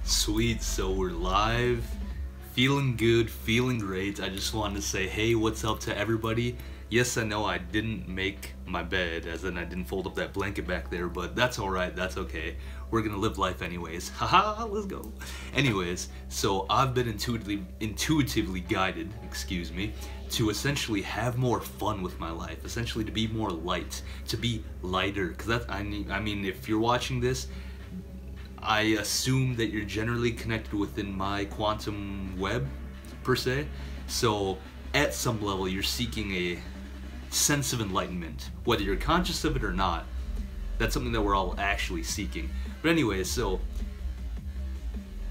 Sweet, so we're live, feeling good, feeling great. I just wanted to say, hey, what's up to everybody? Yes, I know I didn't make my bed, as in I didn't fold up that blanket back there, but that's alright, that's okay. We're gonna live life anyways. Haha, let's go. Anyways, so I've been intuitively guided, to essentially have more fun with my life, essentially to be more light, to be lighter, because that's, I mean, if you're watching this, I assume that you're generally connected within my quantum web, per se. So, at some level, you're seeking a sense of enlightenment. Whether you're conscious of it or not, that's something that we're all actually seeking. But anyways, so,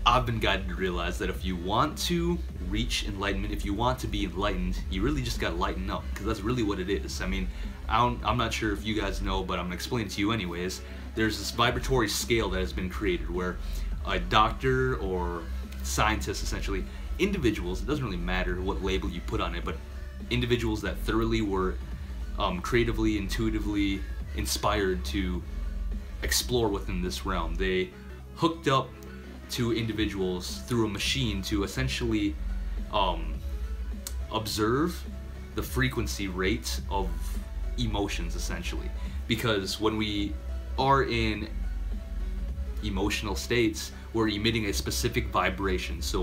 I've been guided to realize that if you want to reach enlightenment, if you want to be enlightened, you really just gotta lighten up, because that's really what it is. I mean, I'm not sure if you guys know, but I'm gonna explain it to you anyways. There's this vibratory scale that has been created where a doctor or scientist, essentially, individuals, it doesn't really matter what label you put on it, but individuals that thoroughly were creatively, intuitively inspired to explore within this realm. They hooked up to individuals through a machine to essentially observe the frequency rate of emotions, essentially. Because when we are in emotional states, we're emitting a specific vibration. So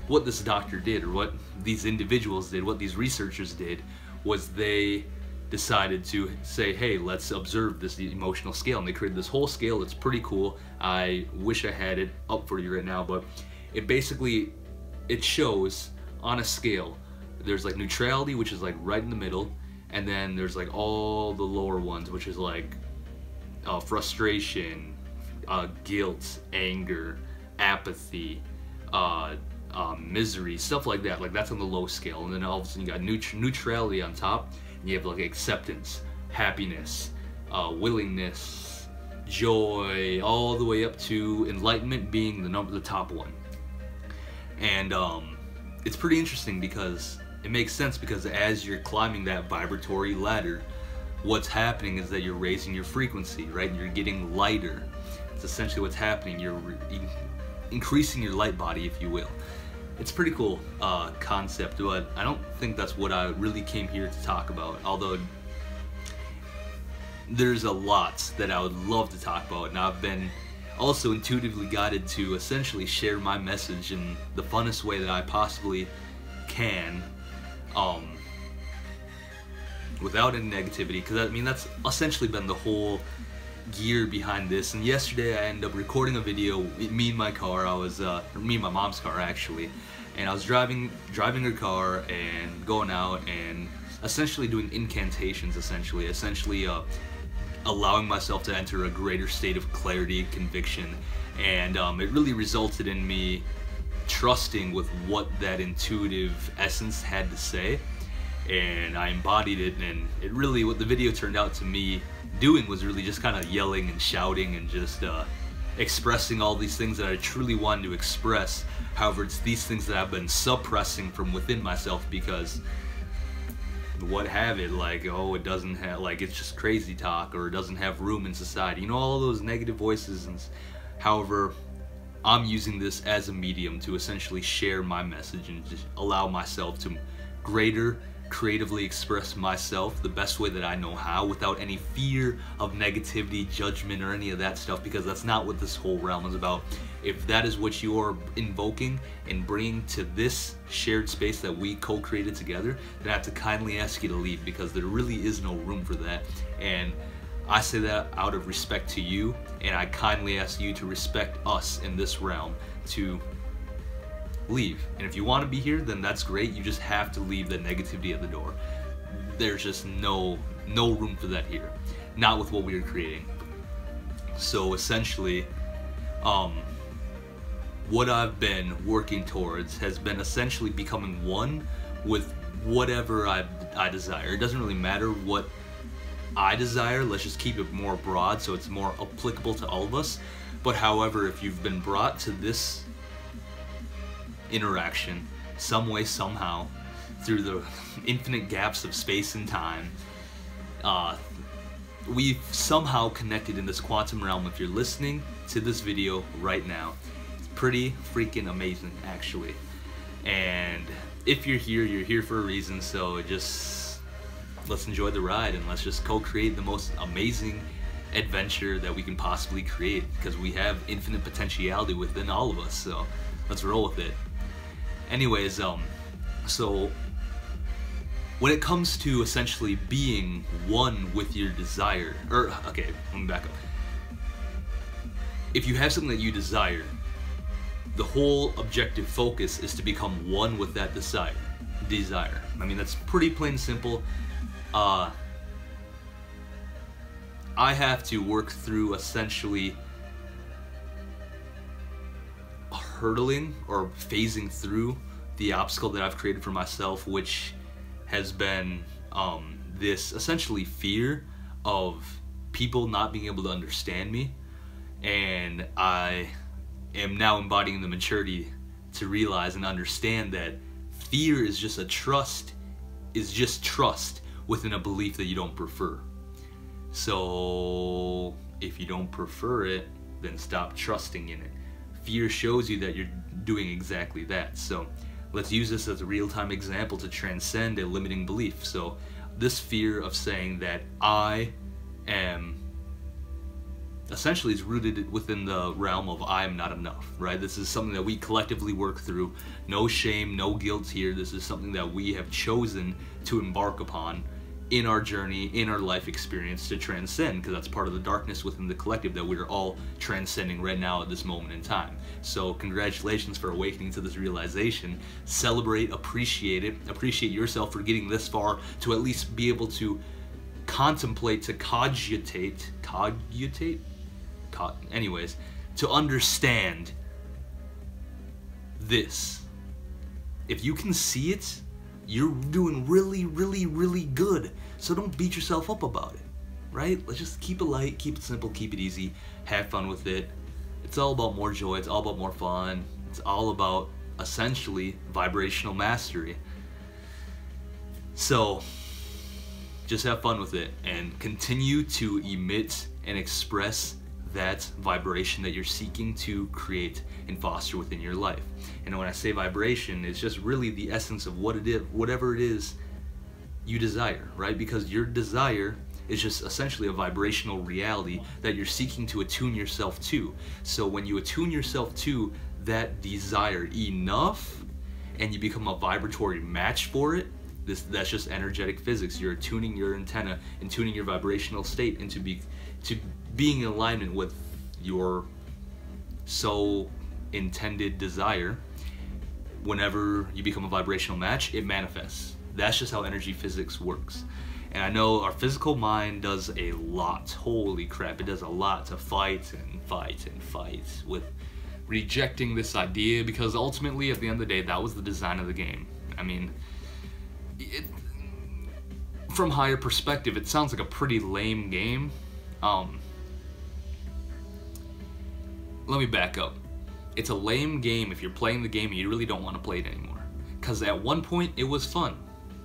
what this doctor did, or what these individuals did, what these researchers did, was they decided to say, hey, let's observe this emotional scale, and they created this whole scale that's pretty cool. I wish I had it up for you right now, but it basically, it shows on a scale, there's like neutrality, which is like right in the middle, and then there's like all the lower ones, which is like frustration, guilt, anger, apathy, misery, stuff like that. Like that's on the low scale, and then all of a sudden you got neutrality on top, and you have like acceptance, happiness, willingness, joy, all the way up to enlightenment being the top one. And it's pretty interesting because it makes sense, because as you're climbing that vibratory ladder, what's happening is that you're raising your frequency, right? You're getting lighter. It's essentially what's happening. You're increasing your light body, if you will. It's a pretty cool concept, but I don't think that's what I really came here to talk about. Although there's a lot that I would love to talk about, and I've been also intuitively guided to essentially share my message in the funnest way that I possibly can, without any negativity, because I mean that's essentially been the whole gear behind this. And yesterday I ended up recording a video, me in my car. I was me in my mom's car actually, and I was driving her car and going out and essentially doing incantations, essentially allowing myself to enter a greater state of clarity, conviction, and it really resulted in me trusting with what that intuitive essence had to say, and I embodied it. And it really, what the video turned out to me doing was really just kind of yelling and shouting and just expressing all these things that I truly wanted to express. However, it's these things that I've been suppressing from within myself, because what have it, like, oh, it doesn't have, like, it's just crazy talk, or it doesn't have room in society, you know, all those negative voices. And however, I'm using this as a medium to essentially share my message and just allow myself to creatively express myself the best way that I know how, without any fear of negativity, judgment, or any of that stuff, because that's not what this whole realm is about. If that is what you are invoking and bringing to this shared space that we co-created together, then I have to kindly ask you to leave, because there really is no room for that. And I say that out of respect to you, and I kindly ask you to respect us in this realm, to leave. And if you want to be here, then that's great. You just have to leave the negativity at the door. There's just no room for that here, not with what we are creating. So essentially, what I've been working towards has been essentially becoming one with whatever I desire. It doesn't really matter what I desire, let's just keep it more broad so it's more applicable to all of us. But however, if you've been brought to this interaction some way, somehow, through the infinite gaps of space and time, we've somehow connected in this quantum realm. If you're listening to this video right now, pretty freaking amazing, actually. And if you're here for a reason, so just let's enjoy the ride and let's just co-create the most amazing adventure that we can possibly create, because we have infinite potentiality within all of us, so let's roll with it. Anyways, so when it comes to essentially being one with your desire, or okay, let me back up. If you have something that you desire, the whole objective focus is to become one with that desire. I mean, that's pretty plain and simple. I have to work through essentially hurdling or phasing through the obstacle that I've created for myself, which has been this essentially fear of people not being able to understand me. And I am now embodying the maturity to realize and understand that fear is just trust within a belief that you don't prefer. So if you don't prefer it, then stop trusting in it. Fear shows you that you're doing exactly that. So let's use this as a real-time example to transcend a limiting belief. So this fear of saying that I am essentially is rooted within the realm of I am not enough, right? This is something that we collectively work through. No shame, no guilt here. This is something that we have chosen to embark upon in our journey, in our life experience, to transcend, because that's part of the darkness within the collective that we're all transcending right now at this moment in time. So congratulations for awakening to this realization. Celebrate, appreciate it, appreciate yourself for getting this far to at least be able to contemplate, to anyways, to understand this. If you can see it, you're doing really, really, really good. So don't beat yourself up about it, right? Let's just keep it light, keep it simple, keep it easy, have fun with it. It's all about more joy, it's all about more fun. It's all about essentially vibrational mastery. So just have fun with it and continue to emit and express that vibration that you're seeking to create and foster within your life. And when I say vibration, it's just really the essence of what it is, whatever it is you desire, right? Because your desire is just essentially a vibrational reality that you're seeking to attune yourself to. So when you attune yourself to that desire enough and you become a vibratory match for it, that's just energetic physics. You're tuning your antenna and tuning your vibrational state into being in alignment with your so intended desire. Whenever you become a vibrational match, it manifests. That's just how energy physics works. And I know our physical mind does a lot, holy crap, it does a lot to fight and fight and fight with rejecting this idea, because ultimately at the end of the day, that was the design of the game. I mean, from higher perspective, it sounds like a pretty lame game. Let me back up. It's a lame game if you're playing the game and you really don't want to play it anymore. Because at one point, it was fun.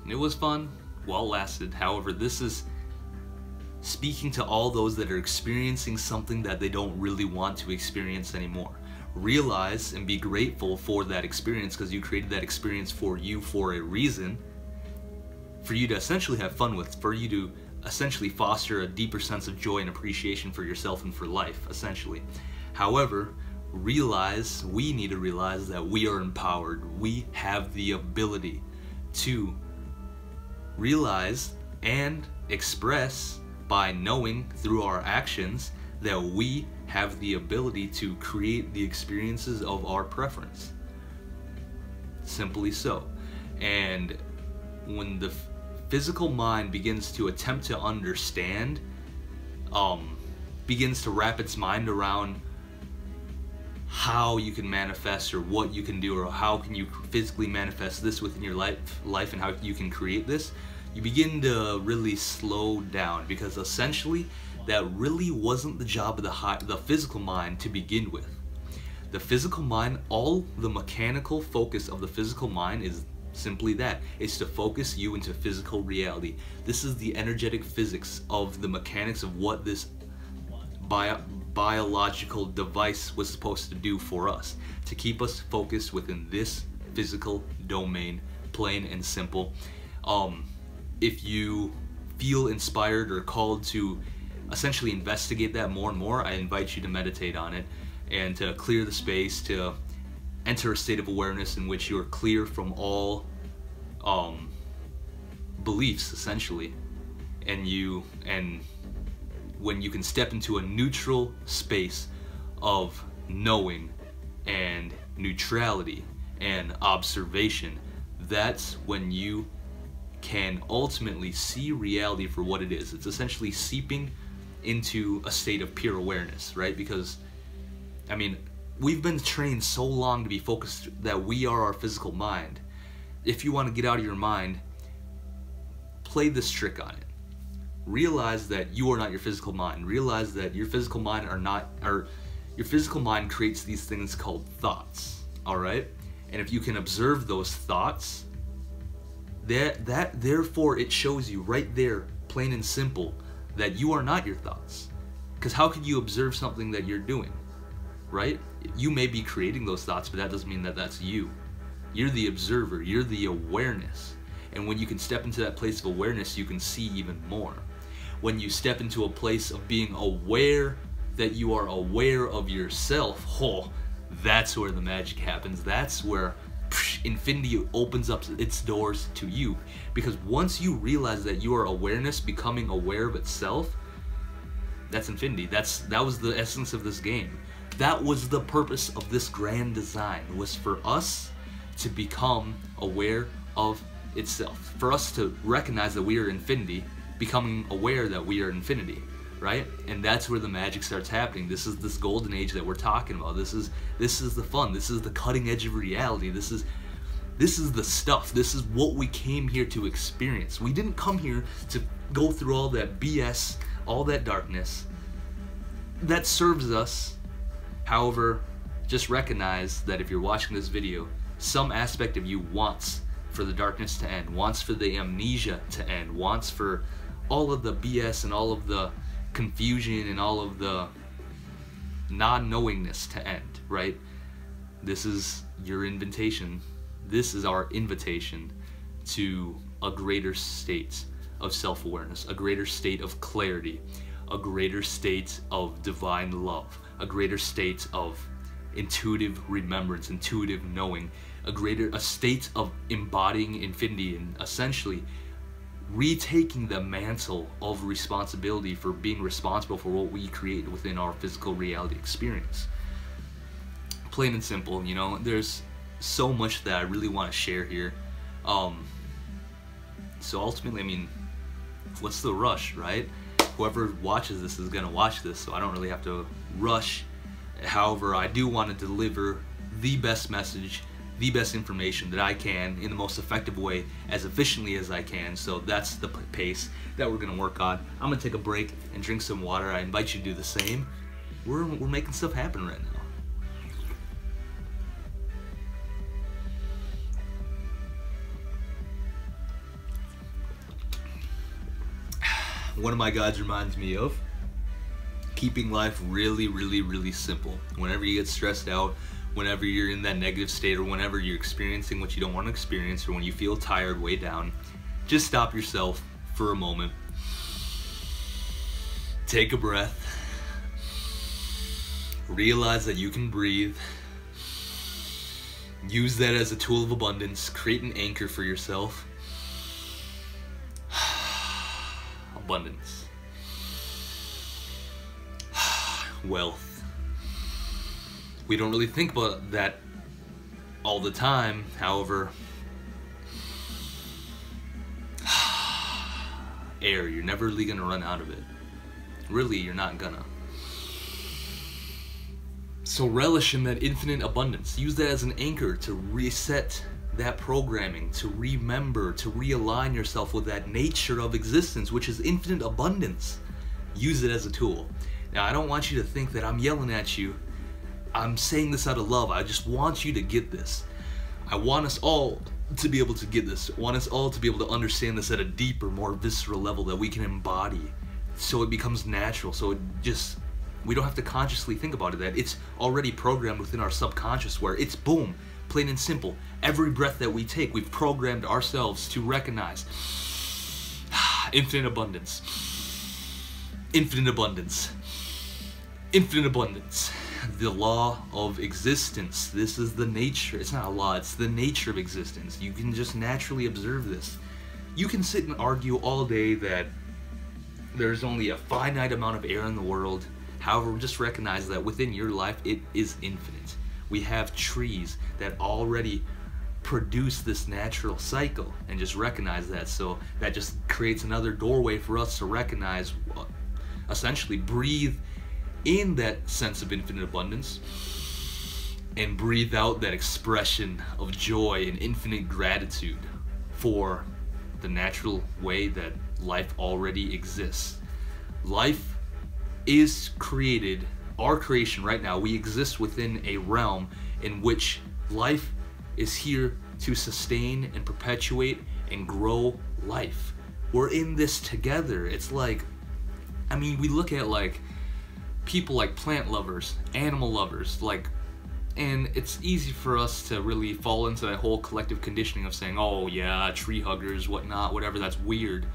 It was fun while it lasted. However, this is speaking to all those that are experiencing something that they don't really want to experience anymore. Realize and be grateful for that experience, because you created that experience for you for a reason. For you to essentially have fun with, for you to essentially foster a deeper sense of joy and appreciation for yourself and for life, essentially. However, we need to realize that we are empowered. We have the ability to realize and express by knowing through our actions that we have the ability to create the experiences of our preference. Simply so. And when the physical mind begins to attempt to understand, begins to wrap its mind around how you can manifest or what you can do, or how can you physically manifest this within your life and how you can create this, you begin to really slow down, because essentially that really wasn't the job of the physical mind to begin with. The physical mind, all the mechanical focus of the physical mind is simply that. It's to focus you into physical reality. This is the energetic physics of the mechanics of what this biological device was supposed to do for us, to keep us focused within this physical domain, plain and simple. If you feel inspired or called to essentially investigate that more and more, I invite you to meditate on it and to clear the space, to enter a state of awareness in which you're clear from all beliefs, essentially, and when you can step into a neutral space of knowing and neutrality and observation, that's when you can ultimately see reality for what it is. It's essentially seeping into a state of pure awareness, right? Because, I mean, we've been trained so long to be focused that we are our physical mind. If you want to get out of your mind, play this trick on it. Realize that you are not your physical mind. Realize that your physical mind your physical mind creates these things called thoughts, all right? And if you can observe those thoughts, therefore it shows you right there, plain and simple, that you are not your thoughts. Because how could you observe something that you're doing, right? You may be creating those thoughts, but that doesn't mean that that's you. You're the observer, you're the awareness. And when you can step into that place of awareness, you can see even more. When you step into a place of being aware that you are aware of yourself, oh, that's where the magic happens. That's where infinity opens up its doors to you. Because once you realize that you are awareness becoming aware of itself, that's infinity. That was the essence of this game. That was the purpose of this grand design, was for us to become aware of itself. For us to recognize that we are infinity, becoming aware that we are infinity, right? And that's where the magic starts happening. This is this golden age that we're talking about. This is the fun. This is the cutting edge of reality. This is the stuff. This is what we came here to experience. We didn't come here to go through all that BS, all that darkness. That serves us. However, just recognize that if you're watching this video, some aspect of you wants for the darkness to end, wants for the amnesia to end, wants for all of the BS and all of the confusion and all of the non-knowingness to end, right? This is your invitation. This is our invitation to a greater state of self-awareness, a greater state of clarity, a greater state of divine love, a greater state of intuitive remembrance, intuitive knowing, a state of embodying infinity, and essentially retaking the mantle of responsibility for being responsible for what we create within our physical reality experience. Plain and simple, you know, there's so much that I really want to share here. So ultimately, I mean, what's the rush, right? Whoever watches this is going to watch this, so I don't really have to rush. However, I do want to deliver the best message, the best information that I can in the most effective way, as efficiently as I can. So that's the pace that we're going to work on. I'm going to take a break and drink some water. I invite you to do the same. We're making stuff happen right now. One of my gods reminds me of keeping life really, really, really simple. Whenever you get stressed out, whenever you're in that negative state, or whenever you're experiencing what you don't want to experience, or when you feel tired, way down, just stop yourself for a moment. Take a breath. Realize that you can breathe. Use that as a tool of abundance. Create an anchor for yourself. Abundance. Wealth. We don't really think about that all the time, however. Air, you're never really gonna run out of it. Really, you're not gonna. So relish in that infinite abundance. Use that as an anchor to reset that programming, to remember, to realign yourself with that nature of existence, which is infinite abundance. Use it as a tool. Now, I don't want you to think that I'm yelling at you. I'm saying this out of love. I just want you to get this. I want us all to be able to get this. I want us all to be able to understand this at a deeper, more visceral level that we can embody, so it becomes natural, so it just We don't have to consciously think about it, that it's already programmed within our subconscious, where it's boom, plain and simple. Every breath that we take, we've programmed ourselves to recognize infinite abundance, infinite abundance, infinite abundance. The law of existence. This is the nature. It's not a law, it's the nature of existence. You can just naturally observe this. You can sit and argue all day that there's only a finite amount of air in the world. However, just recognize that within your life, it is infinite. We have trees that already produce this natural cycle, and just recognize that. So that just creates another doorway for us to recognize, essentially breathe in that sense of infinite abundance and breathe out that expression of joy and infinite gratitude for the natural way that life already exists. Life is created, our creation right now. We exist within a realm in which life is here to sustain and perpetuate and grow life. We're in this together. It's like, I mean, we look at like people like plant lovers, animal lovers, like, and it's easy for us to really fall into that whole collective conditioning of saying, oh yeah, tree huggers, whatnot, whatever, that's weird.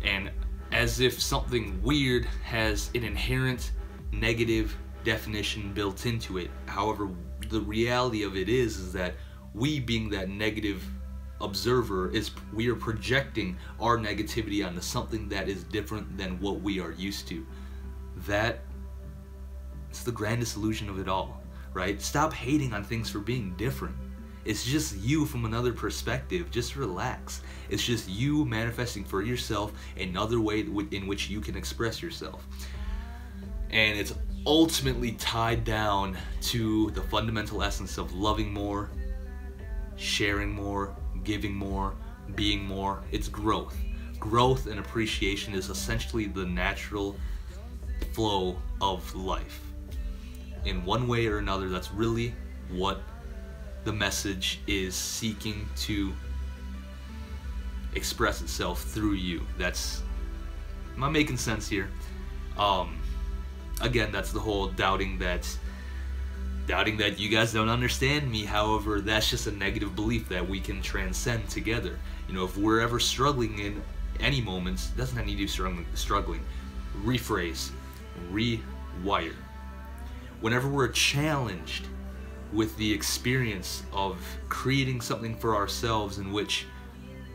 And as if something weird has an inherent negative definition built into it. However, the reality of it is that we, being that negative observer, we are projecting our negativity onto something that is different than what we are used to. That is the grandest illusion of it all, right? Stop hating on things for being different. It's just you from another perspective. Just relax. It's just you manifesting for yourself another way in which you can express yourself. And it's ultimately tied down to the fundamental essence of loving more, sharing more, giving more, being more. It's growth. Growth and appreciation is essentially the natural flow of life. In one way or another, that's really what the message is seeking to express itself through you. Am I making sense here? Again, that's the whole doubting that you guys don't understand me. However, that's just a negative belief that we can transcend together. You know, if we're ever struggling in any moments, it doesn't have to do struggling. Rephrase, rewire. Whenever we're challenged with the experience of creating something for ourselves in which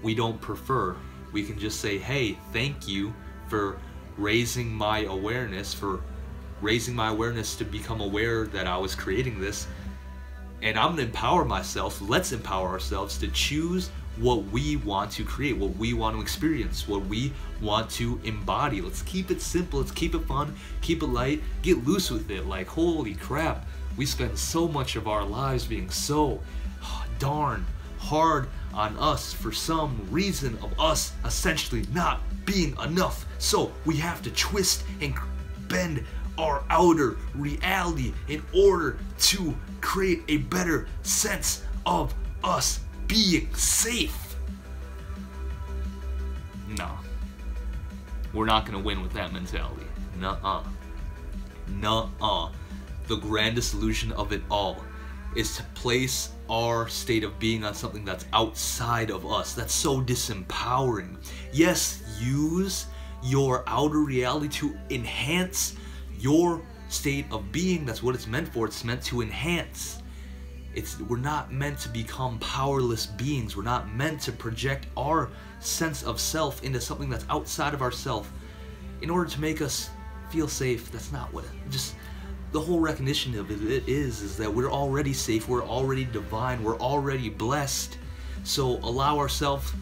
we don't prefer, we can just say, hey, thank you for raising my awareness, to become aware that I was creating this, and I'm gonna empower myself. Let's empower ourselves to choose what we want to create, what we want to experience, what we want to embody. Let's keep it simple, let's keep it fun, keep it light, get loose with it. Like, holy crap, we spend so much of our lives being so darn hard on us for some reason of us essentially not being enough. So we have to twist and bend our outer reality in order to create a better sense of us being safe. No. We're not gonna win with that mentality. Nuh-uh. Nuh-uh. The grandest illusion of it all is to place our state of being on something that's outside of us. That's so disempowering. Yes, use your outer reality to enhance your state of being. That's what it's meant for. It's meant to enhance. We're not meant to become powerless beings. We're not meant to project our sense of self into something that's outside of ourselves in order to make us feel safe. That's not what just the whole recognition of it is that we're already safe, we're already divine, we're already blessed. So allow ourselves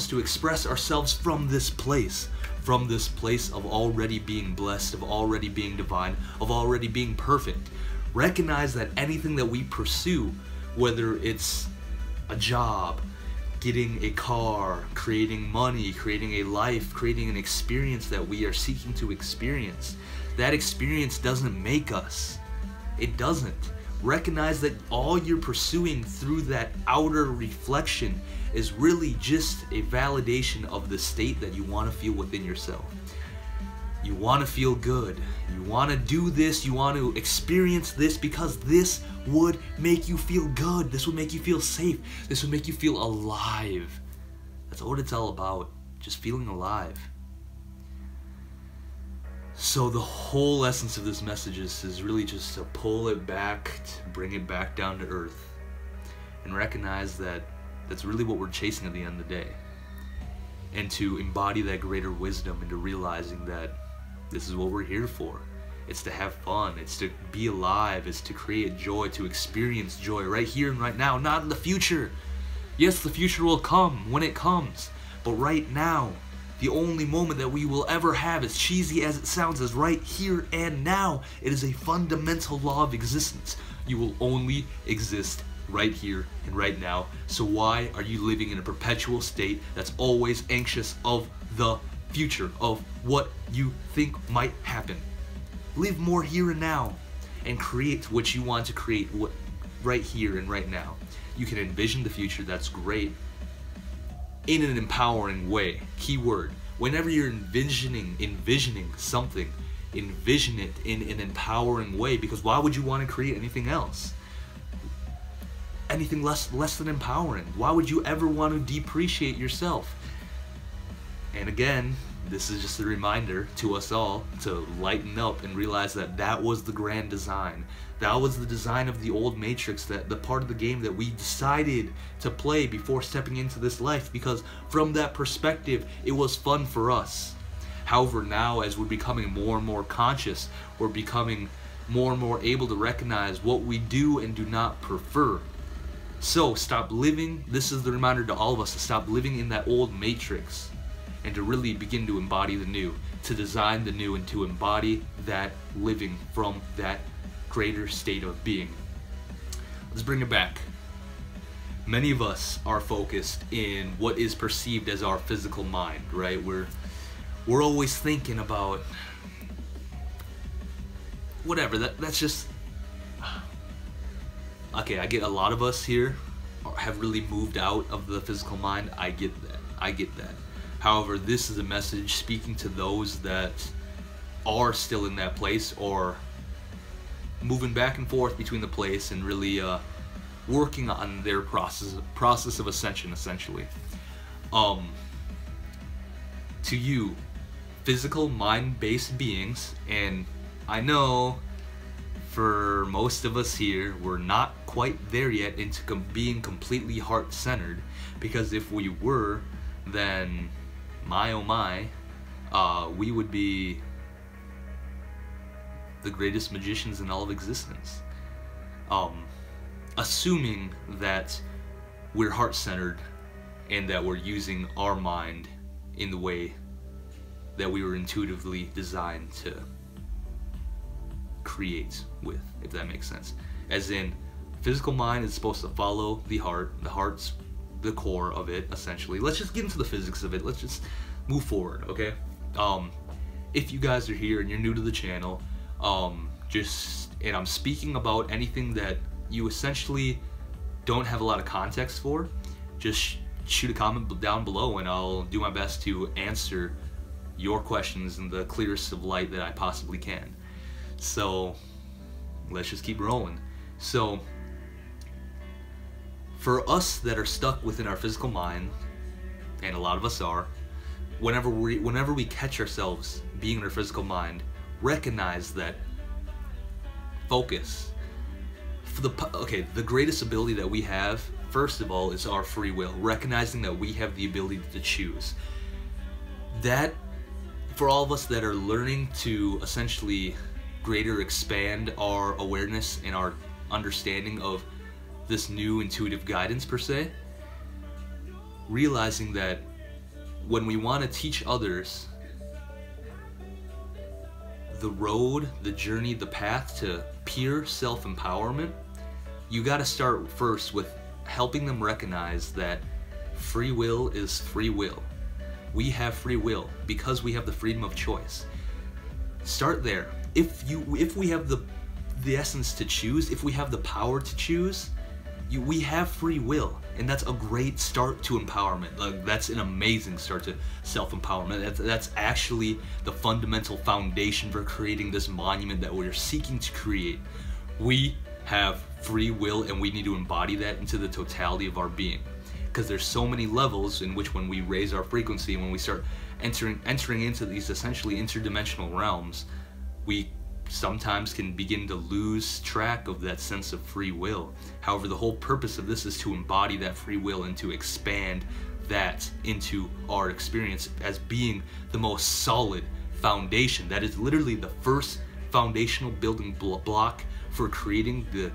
to express ourselves from this place of already being blessed, of already being divine, of already being perfect. Recognize that anything that we pursue, whether it's a job, getting a car, creating money, creating a life, creating an experience that we are seeking to experience, that experience doesn't make us. It doesn't. Recognize that all you're pursuing through that outer reflection is really just a validation of the state that you want to feel within yourself. You want to feel good. You want to do this. You want to experience this because this would make you feel good. This would make you feel safe. This would make you feel alive. That's what it's all about. Just feeling alive. So the whole essence of this message is really just to pull it back, to bring it back down to earth, and recognize that that's really what we're chasing at the end of the day. And to embody that greater wisdom into realizing that this is what we're here for. It's to have fun. It's to be alive. It's to create joy, to experience joy right here and right now, not in the future. Yes, the future will come when it comes, but right now, the only moment that we will ever have, as cheesy as it sounds, is right here and now. It is a fundamental law of existence. You will only exist right here and right now. So why are you living in a perpetual state that's always anxious of the future, of what you think might happen? Live more here and now and create what you want to create right here and right now. You can envision the future, that's great, in an empowering way. Keyword. Whenever you're envisioning something, envision it in an empowering way, because why would you want to create anything else? Anything less than empowering. Why would you ever want to depreciate yourself? And again, this is just a reminder to us all to lighten up and realize that that was the grand design. That was the design of the old Matrix, that the part of the game that we decided to play before stepping into this life, because from that perspective, it was fun for us. However, now as we're becoming more and more conscious, we're becoming more and more able to recognize what we do and do not prefer. So stop living, this is the reminder to all of us, to stop living in that old Matrix and to really begin to embody the new, to design the new, and to embody that living from that greater state of being. Let's bring it back. Many of us are focused in what is perceived as our physical mind, right? We're always thinking about whatever, that's just, okay, I get a lot of us here have really moved out of the physical mind. I get that. However, this is a message speaking to those that are still in that place, or moving back and forth between the place and really working on their process of ascension, essentially. To you, physical mind-based beings, and I know for most of us here, we're not quite there yet into being completely heart-centered, because if we were, then my oh my, we would be the greatest magicians in all of existence. Assuming that we're heart-centered and that we're using our mind in the way that we were intuitively designed to create with, if that makes sense. As in, physical mind is supposed to follow the heart. The heart's the core of it, essentially. Let's just get into the physics of it. Let's just move forward, okay? If you guys are here and you're new to the channel, and I'm speaking about anything that you essentially don't have a lot of context for, just shoot a comment down below and I'll do my best to answer your questions in the clearest of light that I possibly can. So let's just keep rolling. So for us that are stuck within our physical mind, and a lot of us are, whenever we catch ourselves being in our physical mind, recognize that focus. The greatest ability that we have, first of all, is our free will. Recognizing that we have the ability to choose. That, for all of us that are learning to essentially greater expand our awareness and our understanding of this new intuitive guidance per se, realizing that when we want to teach others the road, the journey, the path to pure self-empowerment, you got to start first with helping them recognize that free will is free will. We have free will because we have the freedom of choice. Start there. If we have the essence to choose, if we have the power to choose, we have free will, and that's a great start to empowerment. Like, that's an amazing start to self-empowerment. That's actually the fundamental foundation for creating this monument that we're seeking to create. We have free will, and we need to embody that into the totality of our being, because there's so many levels in which, when we raise our frequency, when we start entering into these essentially interdimensional realms, we sometimes can begin to lose track of that sense of free will. However, the whole purpose of this is to embody that free will and to expand that into our experience as being the most solid foundation. That is literally the first foundational building block for creating the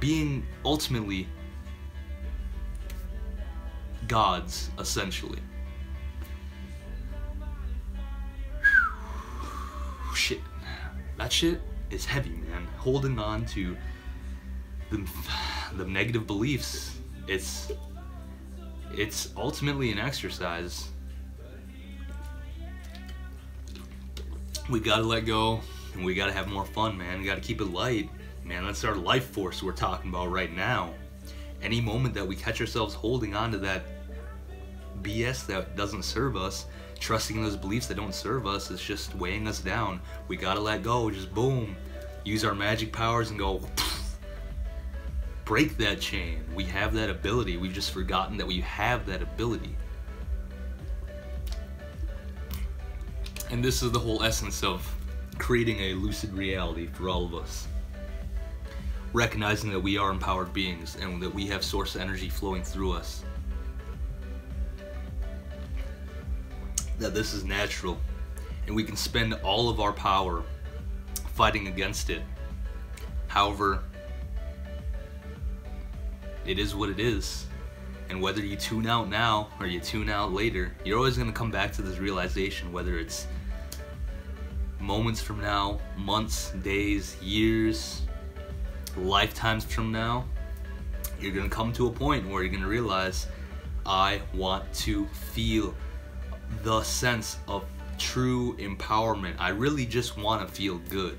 being ultimately gods, essentially. Shit. That shit is heavy, man. Holding on to the negative beliefs, it's ultimately an exercise. We gotta let go, and we gotta have more fun, man. We gotta keep it light, man. That's our life force we're talking about right now. Any moment that we catch ourselves holding on to that BS that doesn't serve us, trusting in those beliefs that don't serve us, is just weighing us down. We gotta let go, just boom. Use our magic powers and go, break that chain. We have that ability. We've just forgotten that we have that ability. And this is the whole essence of creating a lucid reality for all of us. Recognizing that we are empowered beings and that we have source energy flowing through us. That this is natural, and we can spend all of our power fighting against it. However, it is what it is, and whether you tune out now or you tune out later, you're always going to come back to this realization, whether it's moments from now, months, days, years, lifetimes from now. You're going to come to a point where you're going to realize, I want to feel the sense of true empowerment. I really just want to feel good.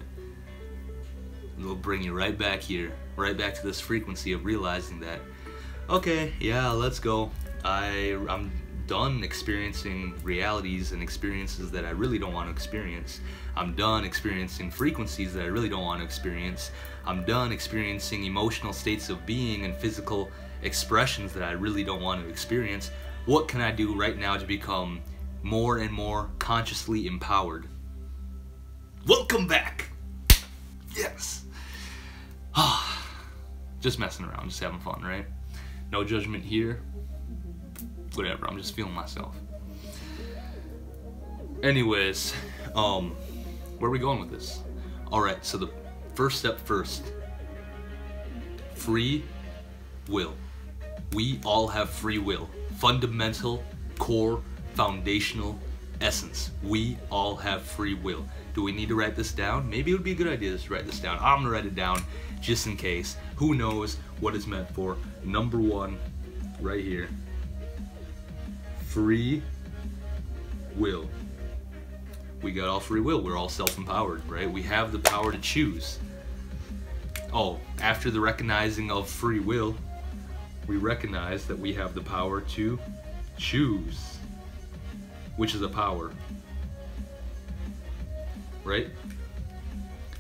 It'll bring you right back here, right back to this frequency of realizing that, okay, yeah, let's go. I'm done experiencing realities and experiences that I really don't want to experience. I'm done experiencing frequencies that I really don't want to experience. I'm done experiencing emotional states of being and physical expressions that I really don't want to experience. What can I do right now to become more and more consciously empowered? Welcome back. Yes. Just messing around, just having fun, right? No judgment here. Whatever, I'm just feeling myself. Anyways, where are we going with this? Alright, so the first step first. Free will. We all have free will. Fundamental, core, foundational essence. We all have free will. Do we need to write this down? Maybe it would be a good idea to write this down. I'm gonna write it down just in case. Who knows what it's meant for. Number one, right here. Free will. We got all free will. We're all self-empowered, right? We have the power to choose. Oh, after the recognizing of free will, we recognize that we have the power to choose, which is a power, right?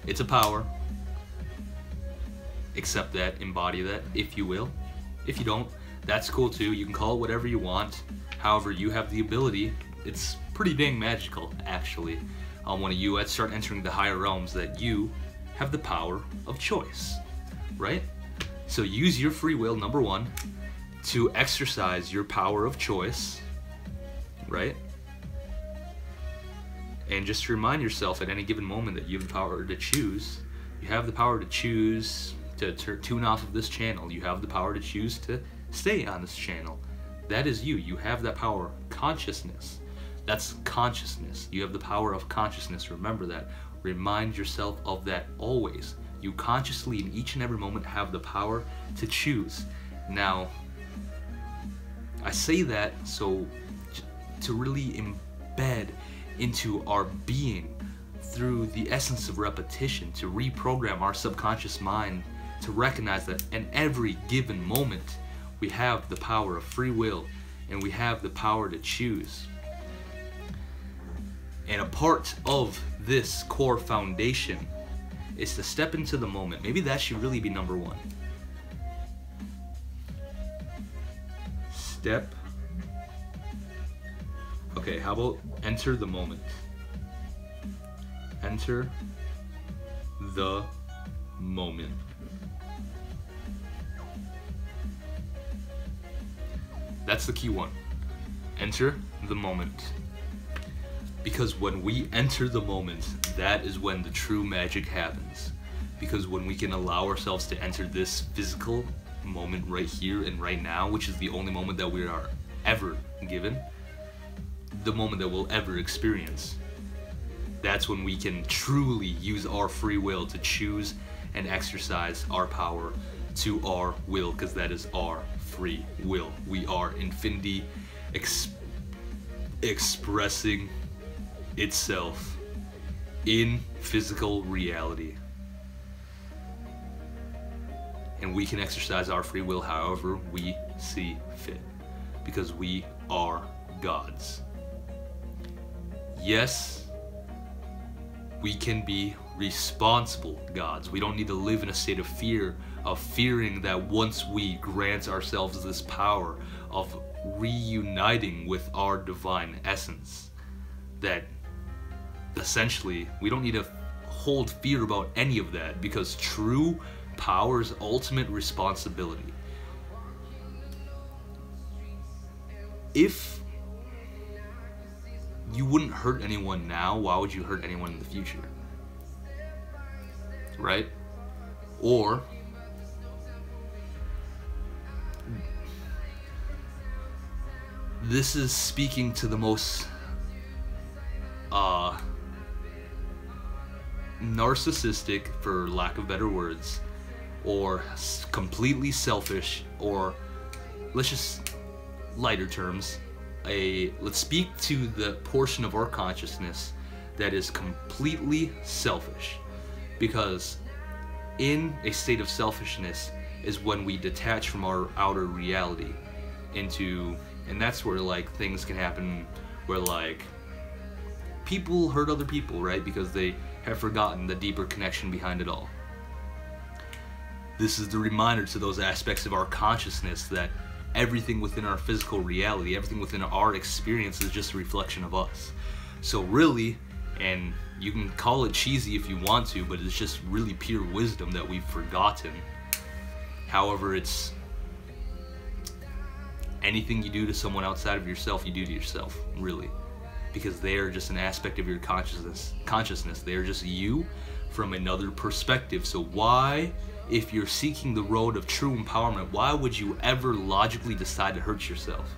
It's a power. Accept that, embody that, if you will. If you don't, that's cool too. You can call it whatever you want. However, you have the ability. It's pretty dang magical, actually, when you start entering the higher realms, that you have the power of choice, right? So use your free will, number one, to exercise your power of choice, right? And just to remind yourself at any given moment that you have the power to choose. You have the power to choose to tune off of this channel. You have the power to choose to stay on this channel. That is you. You have that power. Consciousness. That's consciousness. You have the power of consciousness. Remember that. Remind yourself of that always. You consciously in each and every moment have the power to choose. Now, I say that so to really embed into our being through the essence of repetition, to reprogram our subconscious mind to recognize that in every given moment, we have the power of free will and we have the power to choose. And a part of this core foundation is to step into the moment. Maybe that should really be number one. Step. Okay, how about enter the moment? Enter the moment. That's the key one. Enter the moment. Because when we enter the moment, that is when the true magic happens. Because when we can allow ourselves to enter this physical moment right here and right now, which is the only moment that we are ever given, the moment that we'll ever experience, that's when we can truly use our free will to choose and exercise our power to our will, because that is our free will. We are infinity expressing itself in physical reality. And we can exercise our free will however we see fit, because we are gods. Yes, we can be responsible gods. We don't need to live in a state of fear, of fearing that once we grant ourselves this power of reuniting with our divine essence, that essentially we don't need to hold fear about any of that, because true power is ultimate responsibility. If you wouldn't hurt anyone now, why would you hurt anyone in the future? Right? Or this is speaking to the most narcissistic, for lack of better words, or completely selfish, or let's just lighter terms, let's speak to the portion of our consciousness that is completely selfish. Because in a state of selfishness is when we detach from our outer reality into, and that's where like things can happen where like people hurt other people, right? Because they have forgotten the deeper connection behind it all. This is the reminder to those aspects of our consciousness that everything within our physical reality, everything within our experience is just a reflection of us. So really, and you can call it cheesy if you want to, but it's just really pure wisdom that we've forgotten. However, it's anything you do to someone outside of yourself, you do to yourself, really. Because they are just an aspect of your consciousness. They are just you from another perspective. So why, if you're seeking the road of true empowerment, why would you ever logically decide to hurt yourself?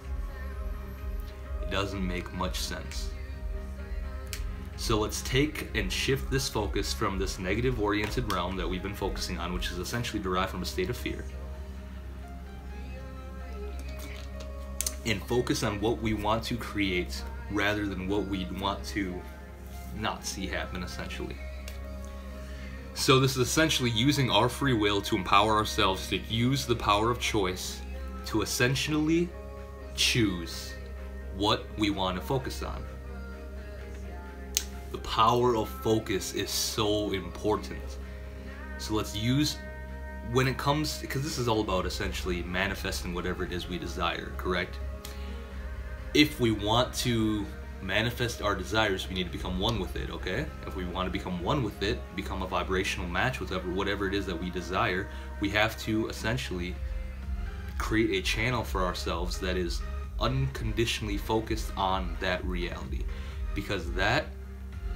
It doesn't make much sense. So let's take and shift this focus from this negative oriented realm that we've been focusing on, which is essentially derived from a state of fear, and focus on what we want to create rather than what we want to not see happen, essentially. So this is essentially using our free will to empower ourselves to use the power of choice to essentially choose what we want to focus on. The power of focus is so important. So let's use, when it comes, because this is all about essentially manifesting whatever it is we desire, correct? If we want to manifest our desires, we need to become one with it, okay? If we want to become one with it, become a vibrational match with whatever it is that we desire, we have to essentially create a channel for ourselves that is unconditionally focused on that reality, because that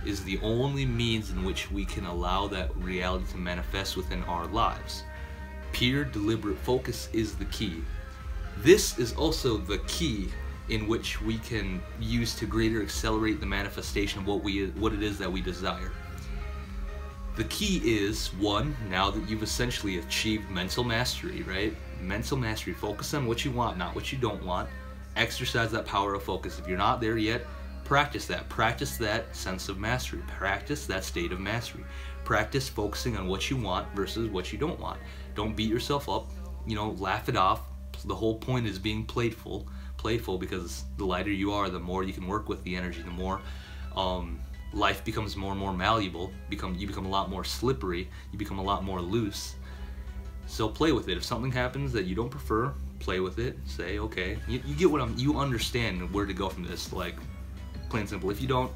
is the only means in which we can allow that reality to manifest within our lives. Pure, deliberate focus is the key. This is also the key in which we can use to greater accelerate the manifestation of what it is that we desire. The key is, one, now that you've essentially achieved mental mastery, right? Mental mastery, focus on what you want, not what you don't want. Exercise that power of focus. If you're not there yet, practice that. Practice that sense of mastery. Practice that state of mastery. Practice focusing on what you want versus what you don't want. Don't beat yourself up, you know, laugh it off. The whole point is being playful, because the lighter you are, the more you can work with the energy, the more life becomes more and more malleable, you become a lot more slippery, you become a lot more loose. So play with it. If something happens that you don't prefer, play with it. Say, okay, you get what you understand where to go from this, like, plain and simple. If you don't,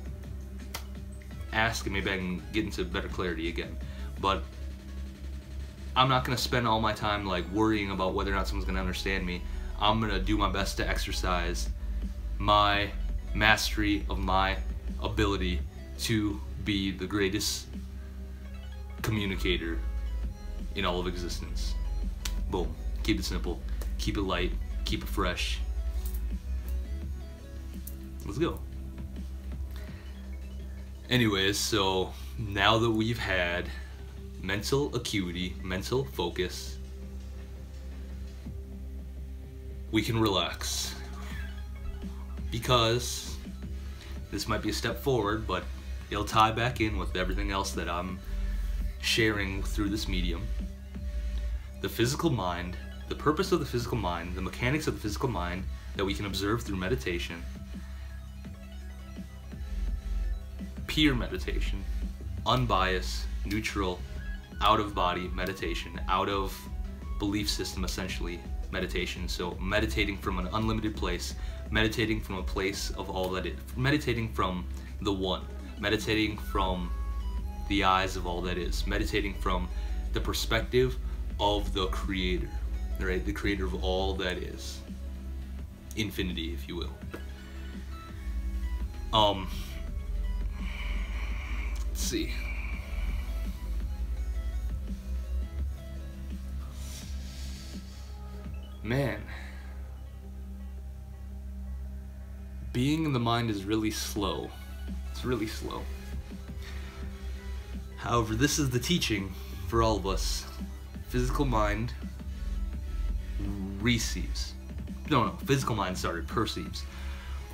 ask and maybe I can get into better clarity again. But I'm not gonna spend all my time like worrying about whether or not someone's gonna understand me. I'm gonna do my best to exercise my mastery of my ability to be the greatest communicator in all of existence. Boom. Keep it simple. Keep it light. Keep it fresh. Let's go. Anyways, so now that we've had mental acuity, mental focus, we can relax. Because this might be a step forward, but it'll tie back in with everything else that I'm sharing through this medium. The physical mind, the purpose of the physical mind, the mechanics of the physical mind that we can observe through meditation. Pure meditation, unbiased, neutral, out of body meditation, out of belief system essentially meditation. So meditating from an unlimited place, meditating from a place of all that is, meditating from the one, meditating from the eyes of all that is, meditating from the perspective of the creator, right? The creator of all that is, infinity, if you will. Let's see. Man, being in the mind is really slow. It's really slow. However, this is the teaching for all of us. Physical mind receives. Physical mind, perceives.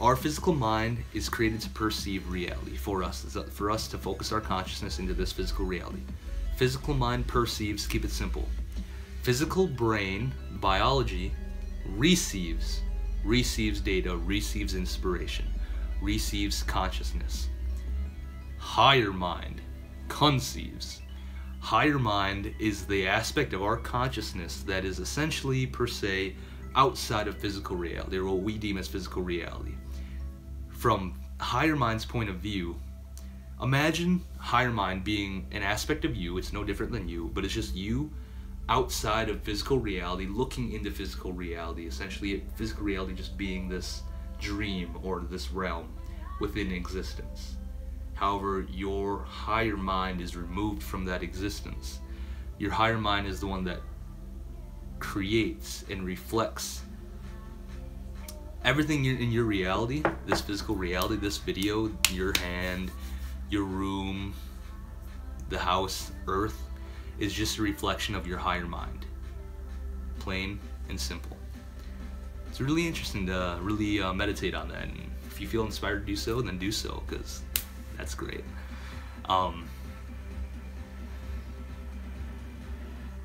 Our physical mind is created to perceive reality for us. It's for us to focus our consciousness into this physical reality. Physical mind perceives, keep it simple. Physical brain, biology, receives data, receives inspiration, receives consciousness. Higher mind conceives. Higher mind is the aspect of our consciousness that is essentially, per se, outside of physical reality, or what we deem as physical reality. From higher mind's point of view, imagine higher mind being an aspect of you. It's no different than you, but it's just you outside of physical reality, looking into physical reality. Essentially, physical reality just being this dream or this realm within existence. However, your higher mind is removed from that existence. Your higher mind is the one that creates and reflects everything in your reality, this physical reality, this video, your hand, your room, the house, earth, is just a reflection of your higher mind. Plain and simple. It's really interesting to really meditate on that, and if you feel inspired to do so, then do so, because that's great.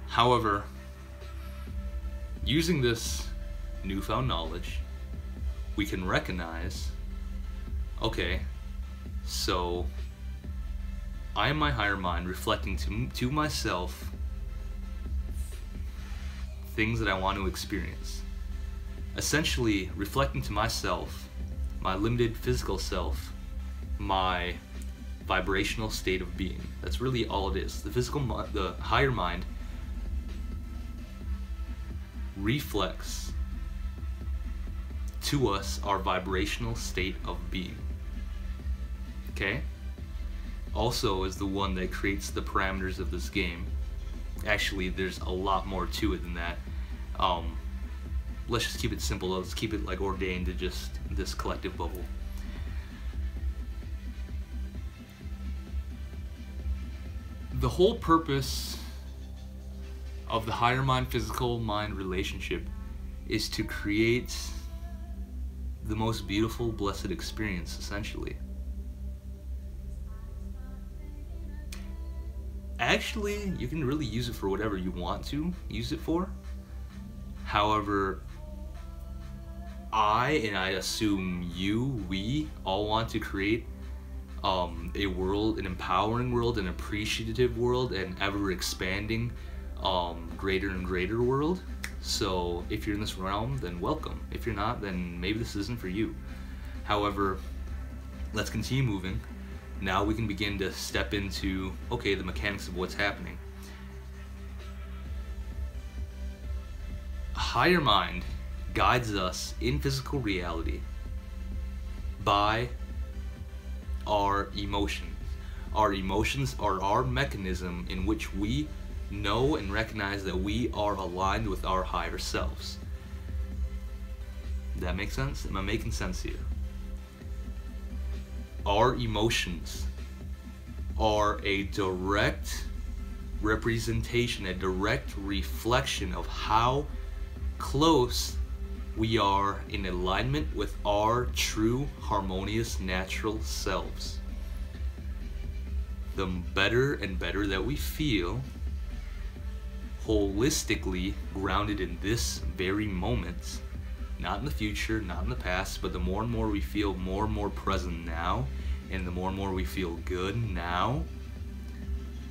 However, using this newfound knowledge, we can recognize, okay, so I am my higher mind reflecting to myself things that I want to experience. Essentially, reflecting to myself, my limited physical self, my vibrational state of being. That's really all it is. The higher mind reflects to us our vibrational state of being. Okay? Also is the one that creates the parameters of this game. Actually, there's a lot more to it than that. Let's just keep it simple. Let's keep it like ordained to just this collective bubble. The whole purpose of the higher mind, physical mind relationship is to create the most beautiful, blessed experience, essentially. actually, you can really use it for whatever you want to use it for. However, I assume we all want to create a world, an empowering world, an appreciative world, an ever expanding, greater and greater world. So if you're in this realm, then welcome. If you're not, then maybe this isn't for you. However, let's continue moving. Now we can begin to step into, okay, the mechanics of what's happening. A higher mind guides us in physical reality by our emotions. Our emotions are our mechanism in which we know and recognize that we are aligned with our higher selves. Does that make sense? Am I making sense here? Our emotions are a direct representation, a direct reflection of how close we are in alignment with our true, harmonious, natural selves. The better and better that we feel, holistically grounded in this very moment, not in the future, not in the past, but the more and more we feel more and more present now, and the more and more we feel good now,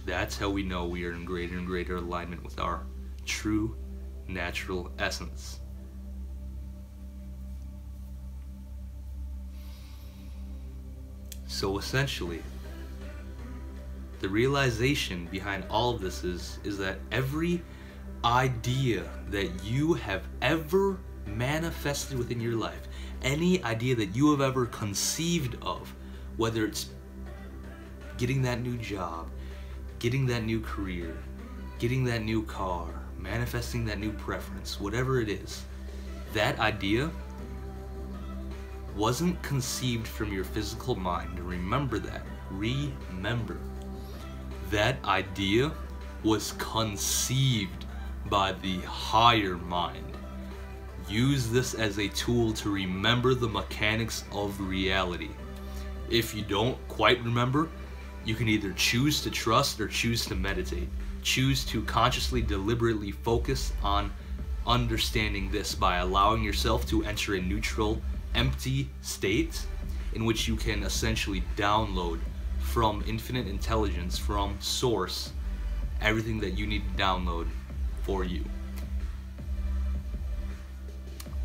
that's how we know we are in greater and greater alignment with our true, natural essence. So essentially, the realization behind all of this is that every idea that you have ever manifested within your life, any idea that you have ever conceived of, whether it's getting that new job, getting that new career, getting that new car, manifesting that new preference, whatever it is, that idea wasn't conceived from your physical mind. Remember that. Remember. That idea was conceived by the higher mind. Use this as a tool to remember the mechanics of reality. If you don't quite remember, you can either choose to trust or choose to meditate. Choose to consciously, deliberately focus on understanding this by allowing yourself to enter a neutral, empty state in which you can essentially download from infinite intelligence, from source, everything that you need to download for you.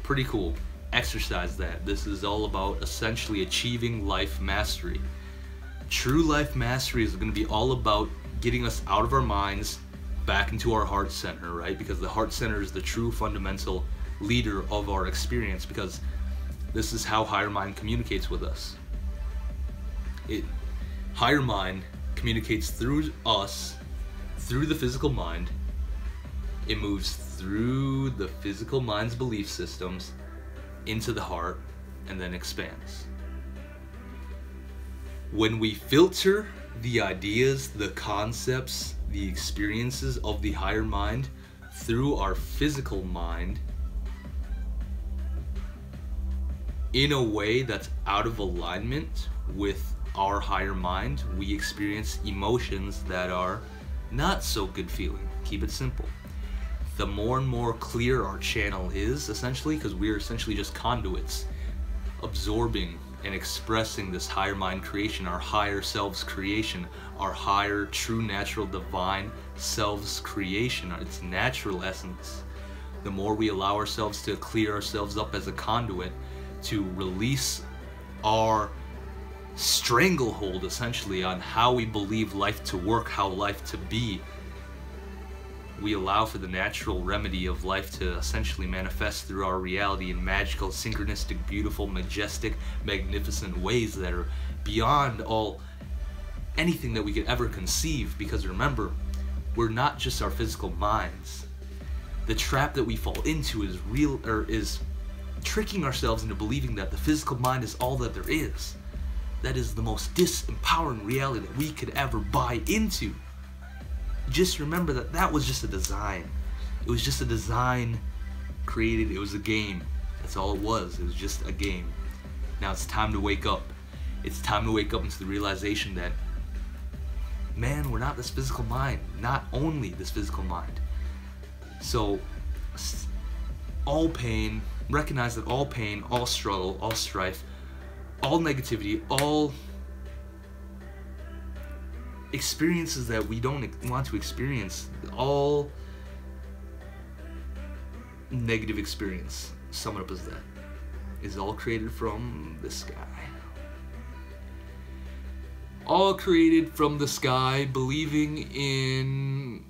Pretty cool. Exercise that. This is all about essentially achieving life mastery. True life mastery is going to be all about getting us out of our minds back into our heart center, right? Because the heart center is the true fundamental leader of our experience, because this is how higher mind communicates with us. Higher mind communicates through us, through the physical mind. It moves through the physical mind's belief systems into the heart and then expands. When we filter the ideas, the concepts, the experiences of the higher mind through our physical mind in a way that's out of alignment with our higher mind, we experience emotions that are not so good feeling. Keep it simple. The more and more clear our channel is, essentially, because we're essentially just conduits, absorbing and expressing this higher mind creation, our higher selves creation, our higher, true, natural, divine selves creation, its natural essence. The more we allow ourselves to clear ourselves up as a conduit, to release our stranglehold, essentially, on how we believe life to work, how life to be, we allow for the natural remedy of life to essentially manifest through our reality in magical, synchronistic, beautiful, majestic, magnificent ways that are beyond anything that we could ever conceive. Because remember, we're not just our physical minds. The trap that we fall into is tricking ourselves into believing that the physical mind is all that there is. That is the most disempowering reality that we could ever buy into. Just remember that that was just a design. It was just a design created. It was a game. That's all it was. It was just a game. Now it's time to wake up. It's time to wake up into the realization that man, we're not this physical mind, not only this physical mind. So all pain, recognize that all pain, all struggle, all strife, all negativity, all experiences that we don't want to experience, all negative experience, sum it up as that, is all created from the sky. All created from the sky, believing in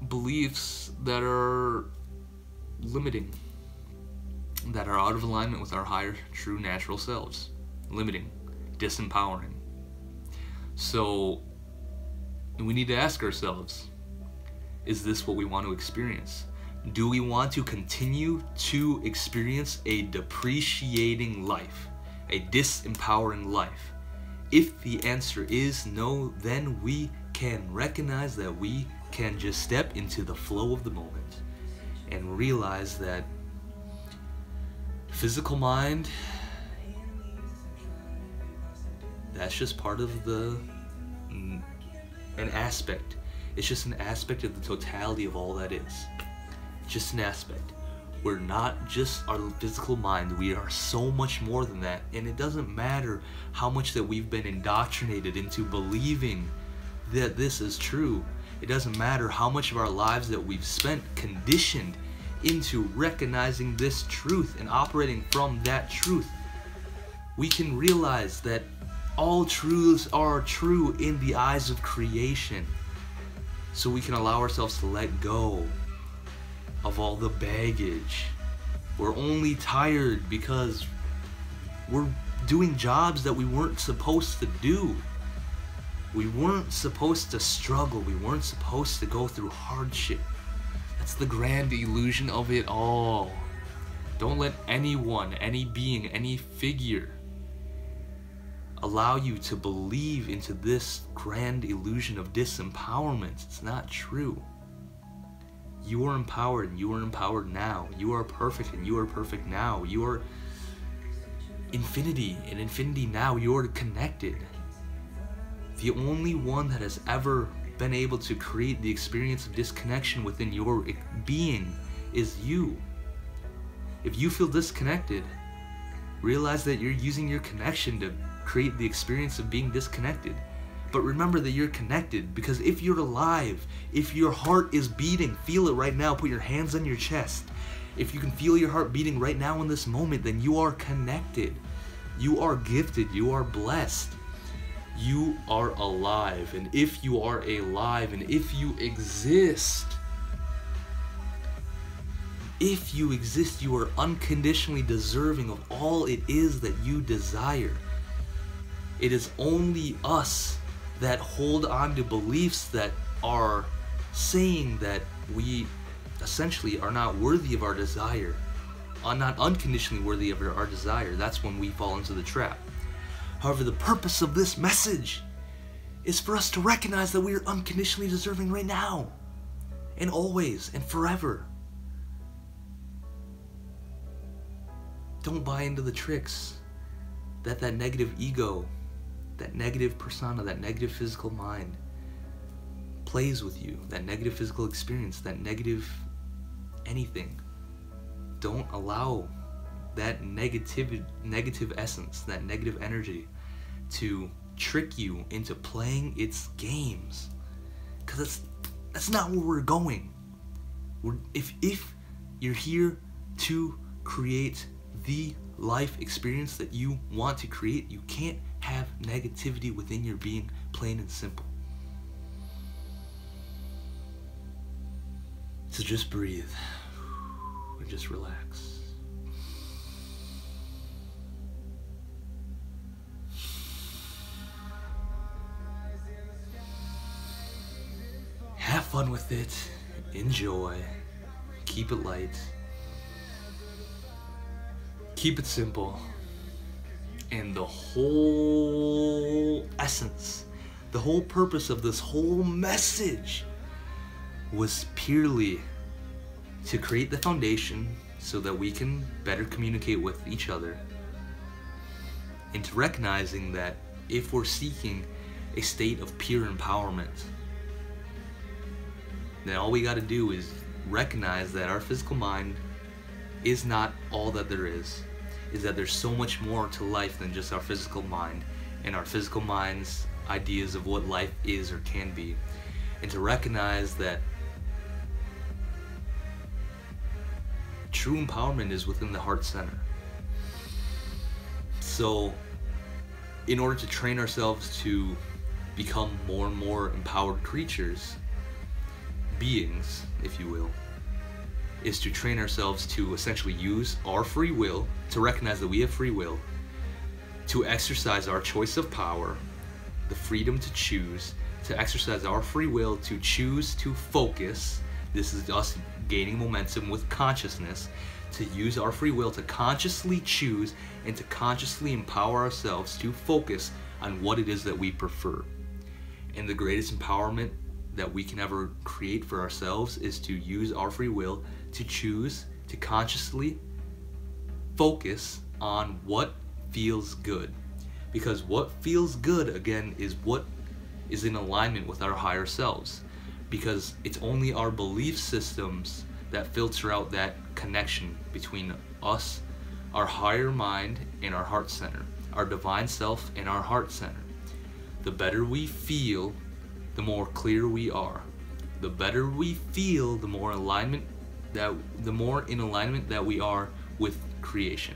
beliefs that are limiting, that are out of alignment with our higher, true, natural selves. Limiting, disempowering. So we need to ask ourselves, is this what we want to experience? Do we want to continue to experience a depreciating life, a disempowering life? If the answer is no, then we can recognize that we can just step into the flow of the moment and realize that physical mind, that's just part of an aspect. It's just an aspect of the totality of all that is. Just an aspect. We're not just our physical mind. We are so much more than that. And it doesn't matter how much that we've been indoctrinated into believing that this is true. It doesn't matter how much of our lives that we've spent conditioned into recognizing this truth and operating from that truth. We can realize that all truths are true in the eyes of creation. So we can allow ourselves to let go of all the baggage. We're only tired because we're doing jobs that we weren't supposed to do. We weren't supposed to struggle. We weren't supposed to go through hardship. That's the grand illusion of it all. Don't let anyone, any being, any figure allow you to believe into this grand illusion of disempowerment. It's not true. You are empowered, and you are empowered now. You are perfect, and you are perfect now. You are infinity, and infinity now. You are connected. The only one that has ever been able to create the experience of disconnection within your being is you. If you feel disconnected, realize that you're using your connection to create the experience of being disconnected. But remember that you're connected, because if you're alive, if your heart is beating, feel it right now. Put your hands on your chest. If you can feel your heart beating right now in this moment, then you are connected. You are gifted. You are blessed. You are alive. And if you are alive, and if you exist, you are unconditionally deserving of all it is that you desire. It is only us that hold on to beliefs that are saying that we essentially are not worthy of our desire, are not unconditionally worthy of our desire. That's when we fall into the trap. However, the purpose of this message is for us to recognize that we are unconditionally deserving right now, and always, and forever. Don't buy into the tricks that negative ego, that negative persona, that negative physical mind plays with you, that negative physical experience, that negative anything. Don't allow that negative essence, that negative energy to trick you into playing its games, because that's not where we're going. If you're here to create the life experience that you want to create, you can't have negativity within your being, plain and simple. So just breathe and just relax. Have fun with it, enjoy, keep it light, keep it simple. And the whole essence, the whole purpose of this whole message was purely to create the foundation so that we can better communicate with each other, into recognizing that if we're seeking a state of pure empowerment, then all we got to do is recognize that our physical mind is not all that there is that there's so much more to life than just our physical mind and our physical mind's ideas of what life is or can be, and to recognize that true empowerment is within the heart center. So in order to train ourselves to become more and more empowered creatures, beings, if you will, is to train ourselves to essentially use our free will, to recognize that we have free will, to exercise our choice of power, the freedom to choose, to exercise our free will to choose to focus. This is us gaining momentum with consciousness, to use our free will to consciously choose and to consciously empower ourselves to focus on what it is that we prefer. And the greatest empowerment that we can ever create for ourselves is to use our free will to choose to consciously focus on what feels good. Because what feels good, again, is what is in alignment with our higher selves. Because it's only our belief systems that filter out that connection between us, our higher mind, and our heart center, our divine self and our heart center. The better we feel, the more clear we are. The better we feel, the more in alignment that we are with creation.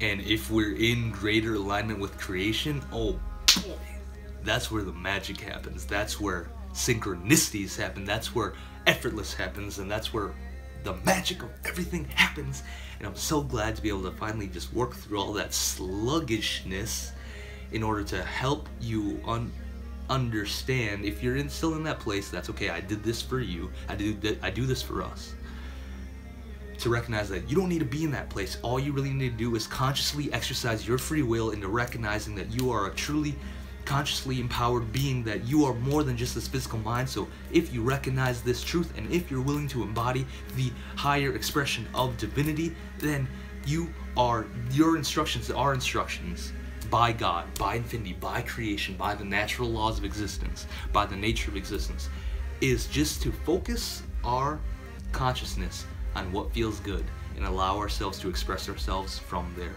And if we're in greater alignment with creation, oh boy, that's where the magic happens. That's where synchronicities happen. That's where effortless happens, and that's where the magic of everything happens. And I'm so glad to be able to finally just work through all that sluggishness in order to help you understand. If you're still in that place, that's okay. I did this for you. I do this for us. To recognize that you don't need to be in that place. All you really need to do is consciously exercise your free will into recognizing that you are a truly consciously empowered being, that you are more than just this physical mind. So if you recognize this truth, and if you're willing to embody the higher expression of divinity, then your instructions are instructions by God, by infinity, by creation, by the natural laws of existence, by the nature of existence, is just to focus our consciousness on what feels good and allow ourselves to express ourselves from there.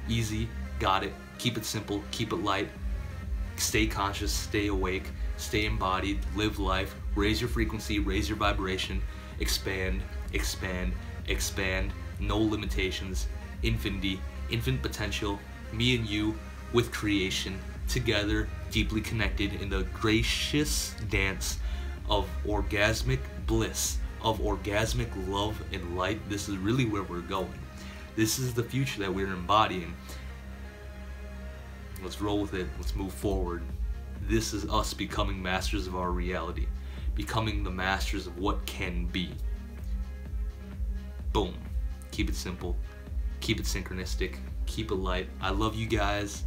Easy, got it, keep it simple, keep it light, stay conscious, stay awake, stay embodied, live life, raise your frequency, raise your vibration, expand, expand, expand, no limitations, infinity, infinite potential, me and you with creation, together, deeply connected in the gracious dance of orgasmic bliss, of orgasmic love and light. This is really where we're going. This is the future that we're embodying. Let's roll with it. Let's move forward. This is us becoming masters of our reality, becoming the masters of what can be. Boom. Keep it simple. Keep it synchronistic. Keep it light. I love you guys.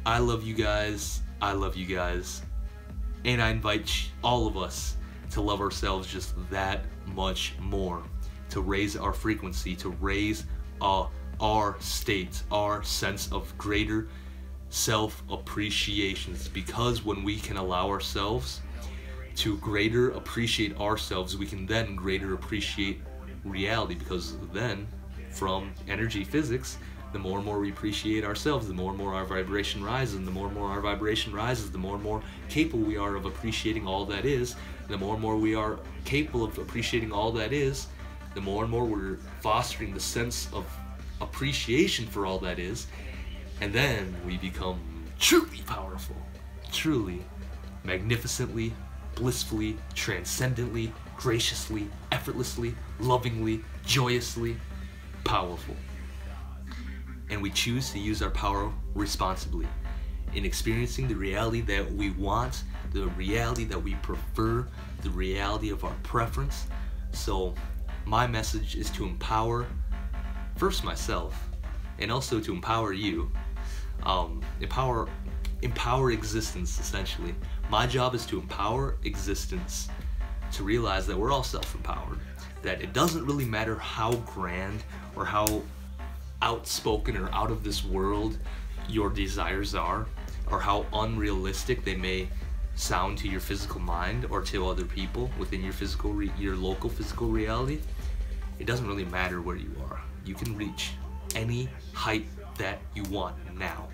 I love you guys. I love you guys. And I invite all of us to love ourselves just that much more, to raise our frequency, to raise our state, our sense of greater self-appreciation. Because when we can allow ourselves to greater appreciate ourselves, we can then greater appreciate reality. Because then, from energy physics, the more and more we appreciate ourselves, the more and more our vibration rises, and the more and more our vibration rises, the more and more capable we are of appreciating all that is. The more and more we are capable of appreciating all that is, the more and more we're fostering the sense of appreciation for all that is, and then we become truly powerful, truly, magnificently, blissfully, transcendently, graciously, effortlessly, lovingly, joyously powerful. And we choose to use our power responsibly in experiencing the reality that we want, the reality that we prefer, the reality of our preference. So my message is to empower first myself, and also to empower you. Empower existence, essentially. My job is to empower existence, to realize that we're all self-empowered, that it doesn't really matter how grand or how outspoken or out of this world your desires are. or how unrealistic they may sound to your physical mind or to other people within your local physical reality, it doesn't really matter where you are. You can reach any height that you want now.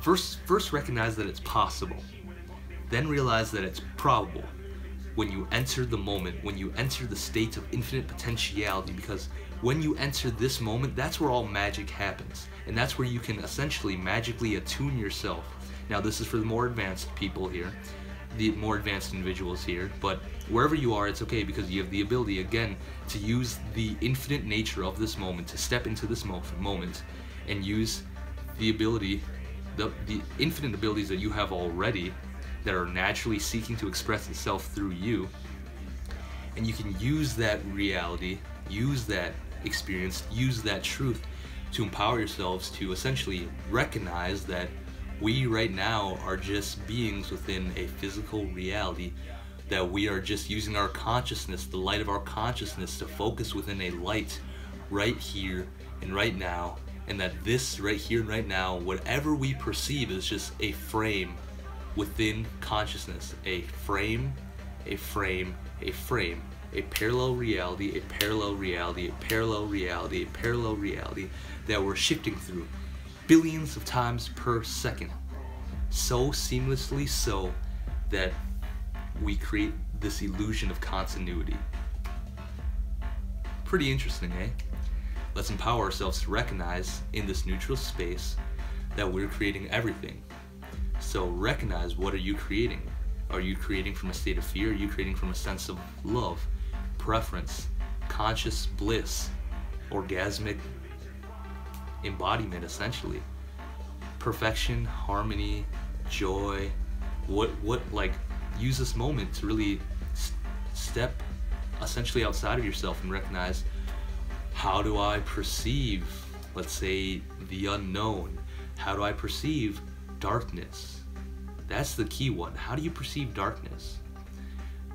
First recognize that it's possible. Then realize that it's probable when you enter the moment, when you enter the state of infinite potentiality, because when you enter this moment, that's where all magic happens. And that's where you can essentially magically attune yourself. Now, this is for the more advanced people here, the more advanced individuals here, but wherever you are, it's okay, because you have the ability, again, to use the infinite nature of this moment, to step into this moment and use the ability, the infinite abilities that you have already that are naturally seeking to express itself through you. And you can use that reality, use that experience, use that truth to empower yourselves to essentially recognize that we right now are just beings within a physical reality, that we are just using our consciousness, the light of our consciousness, to focus within a light right here and right now, and that this right here and right now, whatever we perceive, is just a frame within consciousness, a frame, a frame, a frame, a parallel reality, a parallel reality, a parallel reality, a parallel reality that we're shifting through billions of times per second, so seamlessly so that we create this illusion of continuity. Pretty interesting, eh? Let's empower ourselves to recognize in this neutral space that we're creating everything. So recognize, what are you creating? Are you creating from a state of fear? Are you creating from a sense of love, preference, conscious bliss, orgasmic embodiment, essentially? Perfection, harmony, joy. Like, use this moment to really step essentially outside of yourself and recognize, how do I perceive, let's say, the unknown? How do I perceive darkness? That's the key one. How do you perceive darkness?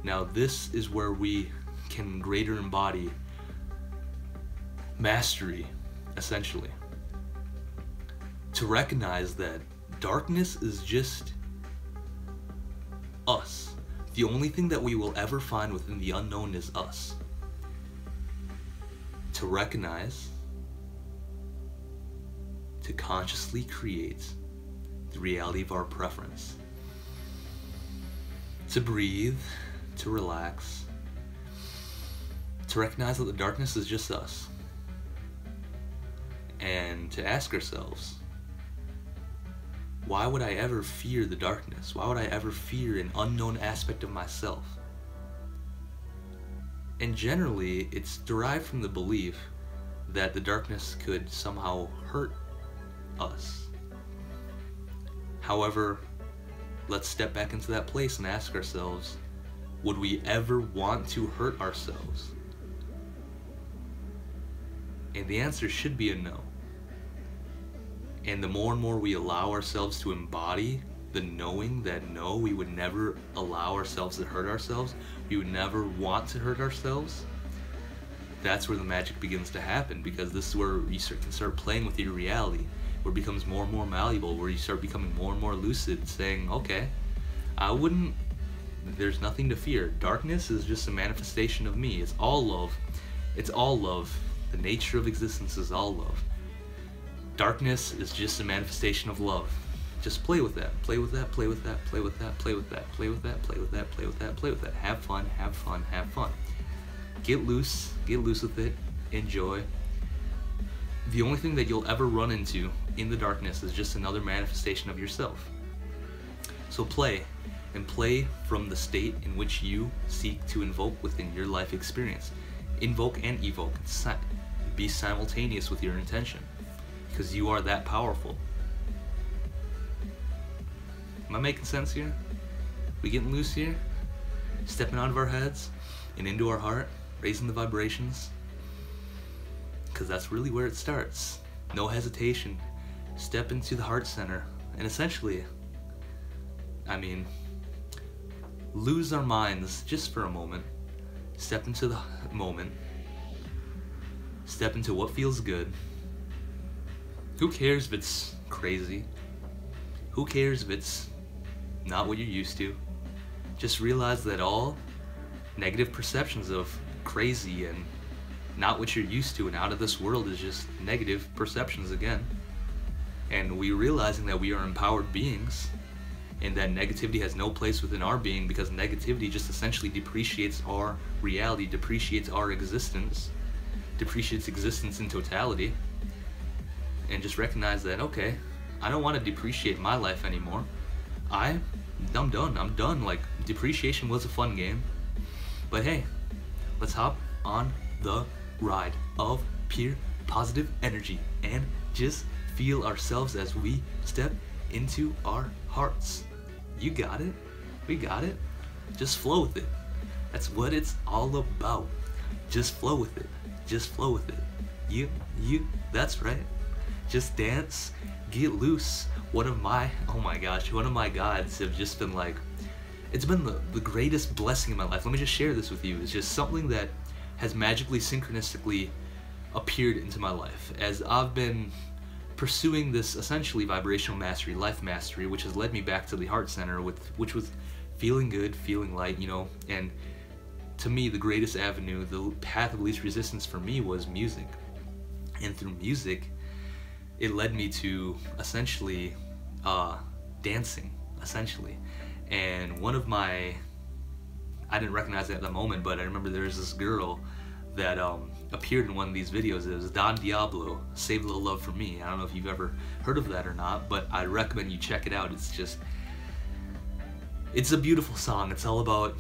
Now, this is where we can greater embody mastery, essentially. To recognize that darkness is just us. The only thing that we will ever find within the unknown is us. To recognize, to consciously create the reality of our preference. To breathe, to relax, to recognize that the darkness is just us. And to ask ourselves, why would I ever fear the darkness? Why would I ever fear an unknown aspect of myself? And generally, it's derived from the belief that the darkness could somehow hurt us. However, let's step back into that place and ask ourselves, would we ever want to hurt ourselves? And the answer should be a no. And the more and more we allow ourselves to embody the knowing that no, we would never allow ourselves to hurt ourselves, we would never want to hurt ourselves, that's where the magic begins to happen, because this is where you can start playing with your reality, where it becomes more and more malleable, where you start becoming more and more lucid, saying, okay, there's nothing to fear. Darkness is just a manifestation of me. It's all love. It's all love. The nature of existence is all love. Darkness is just a manifestation of love. Just play with that. Play with that, play with that, play with that, play with that, play with that, play with that, play with that, play with that. Have fun, have fun, have fun. Get loose with it, enjoy. The only thing that you'll ever run into in the darkness is just another manifestation of yourself. So play, and play from the state in which you seek to invoke within your life experience. Invoke and evoke. Be simultaneous with your intention, because you are that powerful. Am I making sense here? We getting loose here? Stepping out of our heads and into our heart, raising the vibrations, because that's really where it starts. No hesitation. Step into the heart center, and essentially, lose our minds just for a moment. Step into the moment. Step into what feels good. Who cares if it's crazy? Who cares if it's not what you're used to? Just realize that all negative perceptions of crazy and not what you're used to and out of this world is just negative perceptions again. And we realizing that we are empowered beings and that negativity has no place within our being, because negativity just essentially depreciates our reality, depreciates our existence, depreciates existence in totality. And just recognize that, okay, I don't want to depreciate my life anymore. I'm done. Like, depreciation was a fun game, but hey, let's hop on the ride of pure positive energy and just feel ourselves as we step into our hearts. You got it. We got it. Just flow with it. That's what it's all about. Just flow with it. Just flow with it. That's right. Just dance, get loose. One of my gods have just been like, it's been the greatest blessing in my life. Let me just share this with you. It's just something that has magically, synchronistically appeared into my life as I've been pursuing this essentially vibrational mastery, life mastery, which has led me back to the heart center, which was feeling good, feeling light, you know. And to me, the greatest avenue, the path of least resistance for me was music. And through music, it led me to essentially dancing, essentially. And one of my, I didn't recognize it at the moment, but I remember there was this girl that appeared in one of these videos. It was Don Diablo, Save a Little Love for Me. I don't know if you've ever heard of that or not, but I recommend you check it out. It's a beautiful song. It's all about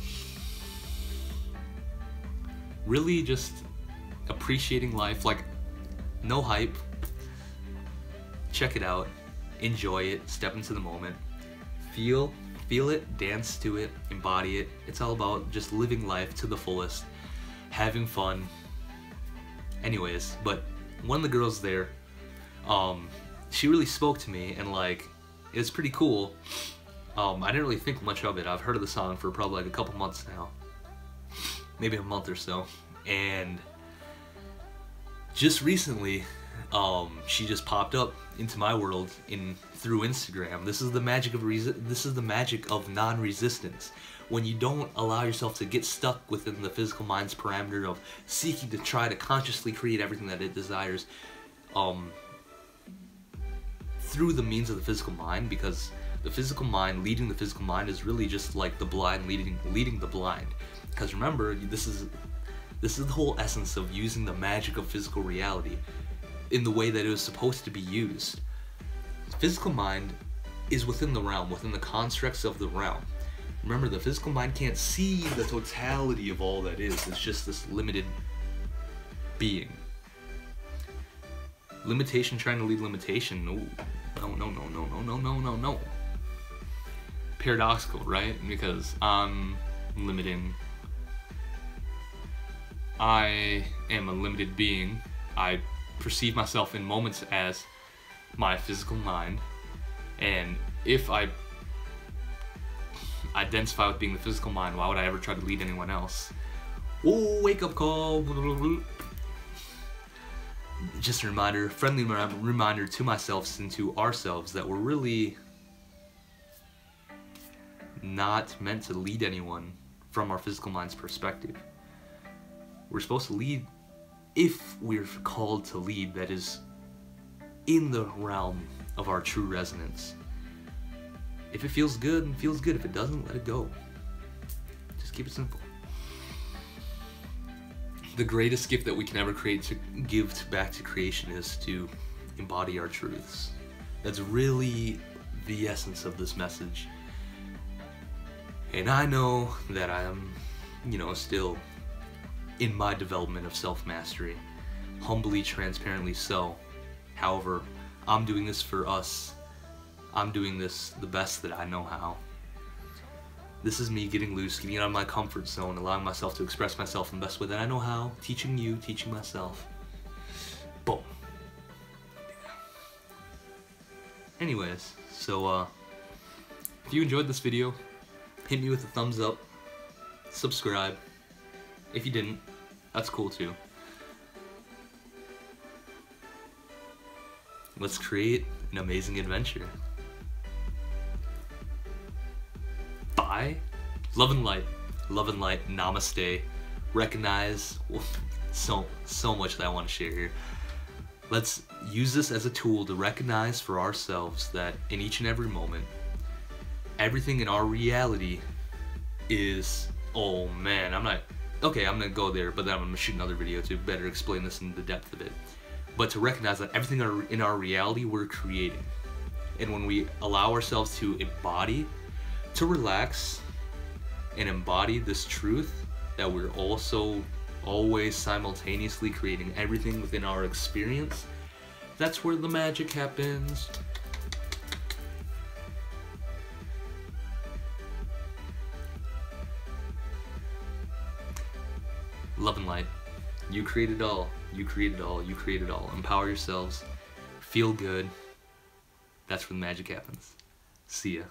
really just appreciating life, like no hype. Check it out, enjoy it, step into the moment, feel it, dance to it, embody it. It's all about just living life to the fullest, having fun. Anyways, but one of the girls there, she really spoke to me, and like, it was pretty cool. I didn't really think much of it. I've heard of the song for probably like a couple months now, maybe a month or so, and just recently, she just popped up into my world through Instagram. This is the magic of non-resistance. When you don't allow yourself to get stuck within the physical mind's parameter of seeking to try to consciously create everything that it desires, through the means of the physical mind, because the physical mind, leading the physical mind, is really just like the blind leading the blind. Because remember, this is the whole essence of using the magic of physical reality in the way that it was supposed to be used. Physical mind is within the realm, within the constructs of the realm. Remember, the physical mind can't see the totality of all that is. It's just this limited being. Limitation trying to lead limitation. No. Paradoxical, right? Because I'm limiting. I am a limited being. I perceive myself in moments as my physical mind, and if I identify with being the physical mind, why would I ever try to lead anyone else? Whoa, wake up call. Just a reminder, friendly reminder to myself and to ourselves that we're really not meant to lead anyone from our physical mind's perspective. We're supposed to lead if we're called to lead, that is in the realm of our true resonance. If it feels good, feels good. If it doesn't, let it go. Just keep it simple. The greatest gift that we can ever create to give back to creation is to embody our truths. That's really the essence of this message. And I know that I am, still in my development of self-mastery, humbly, transparently so. However, I'm doing this for us. I'm doing this the best that I know how. This is me getting loose, getting out of my comfort zone, allowing myself to express myself in the best way that I know how, teaching you, teaching myself. Boom. Anyways, so if you enjoyed this video, hit me with a thumbs up, subscribe. If you didn't, that's cool too. Let's create an amazing adventure. by love and light, namaste. Recognize so much that I want to share here. Let's use this as a tool to recognize for ourselves that in each and every moment, everything in our reality is, oh man, I'm gonna go there, but then I'm gonna shoot another video to better explain this in the depth of it. But to recognize that everything in our reality we're creating. And when we allow ourselves to embody, to relax, and embody this truth that we're also always simultaneously creating everything within our experience, that's where the magic happens. Love and light. You create it all. You create it all. You create it all. Empower yourselves. Feel good. That's where the magic happens. See ya.